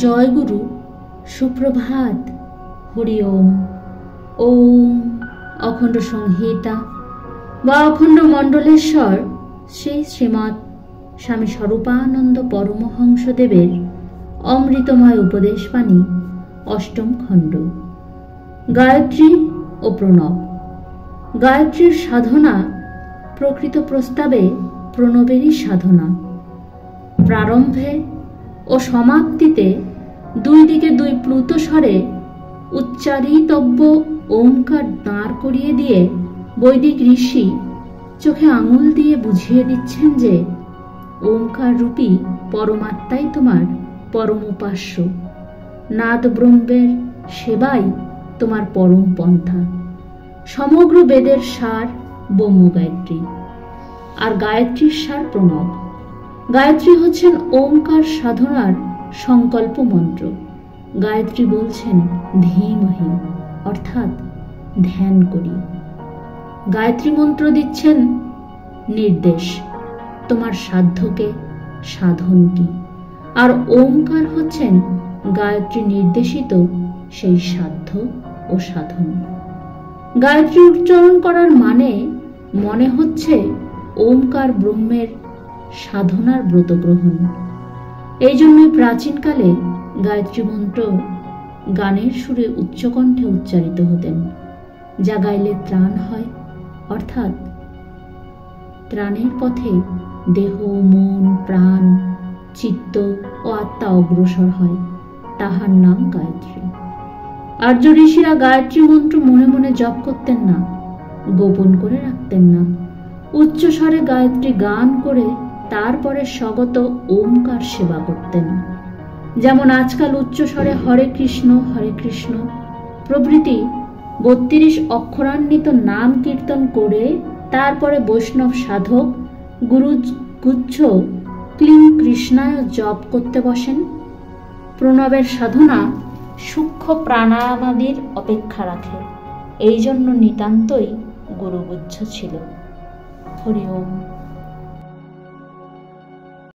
জয় গুরু, সুপ্রভাত, হরি ওম। ওম অখণ্ড সংহিতা বা অখণ্ড মণ্ডলেশ্বর শ্রী শ্রীমৎ স্বামী স্বরূপানন্দ পরমহংসদেবের অমৃতময় উপদেশবাণী, অষ্টম খণ্ড। গায়ত্রী ও প্রণব। গায়ত্রীর সাধনা প্রকৃত প্রস্তাবে প্রণবেরই সাধনা। প্রারম্ভে ও সমাপ্তিতে দুই দিকে দুই প্লুত স্বরে উচ্চারিতব্য ওমকার দাঁড় করিয়ে দিয়ে বৈদিক ঋষি চোখে আঙুল দিয়ে বুঝিয়ে দিচ্ছেন যে ওমকার রূপী পরমাত্মাই তোমার পরম উপাস্য। নাদ ব্রহ্মের সেবাই তোমার পরম পন্থা। সমগ্র বেদের সার ব্রহ্ম গায়ত্রী, আর গায়ত্রীর সার প্রণব। গায়ত্রী হচ্ছেন ওমকার সাধনার সংকল্প মন্ত্র। গায়ত্রী বলছেন ধীমহি, অর্থাৎ ধ্যান করি। গায়ত্রী মন্ত্র দিচ্ছেন নির্দেশ, তোমার সাধ্যকে সাধন কি। আর ওমকার হচ্ছেন গায়ত্রী নির্দেশিত সেই সাধ্য ও সাধন। গায়ত্রী উচ্চারণ করার মানে মনে হচ্ছে ওমকার ব্রহ্মের সাধনার ব্রত গ্রহণ। এই জন্যই প্রাচীনকালে গায়ত্রী মন্ত্র গানের সুরে উচ্চকণ্ঠে উচ্চারিত হতেন, যা গাইলে ত্রাণ হয়, অর্থাৎ ত্রাণের পথে দেহ, মন, প্রাণ, চিত্ত ও আত্মা অগ্রসর হয়। তাহার নাম গায়ত্রী। আর্য ঋষিরা গায়ত্রী মন্ত্র মনে মনে জপ করতেন না, গোপন করে রাখতেন না। উচ্চ স্বরে গায়ত্রী গান করে তারপরে স্বগত ওমকার সেবা করতেন। যেমন আজকাল উচ্চ স্বরে হরে কৃষ্ণ প্রভৃতি 32 অক্ষরান্বিত নাম কীর্তন করে তারপরে বৈষ্ণব সাধক গুচ্ছ ক্লিং কৃষ্ণায় জপ করতে বসেন। প্রণবের সাধনা সূক্ষ্ম প্রাণায়ামাদির অপেক্ষা রাখে, এই জন্য নিতান্তই গুরুগুচ্ছ ছিল। হরি ওম।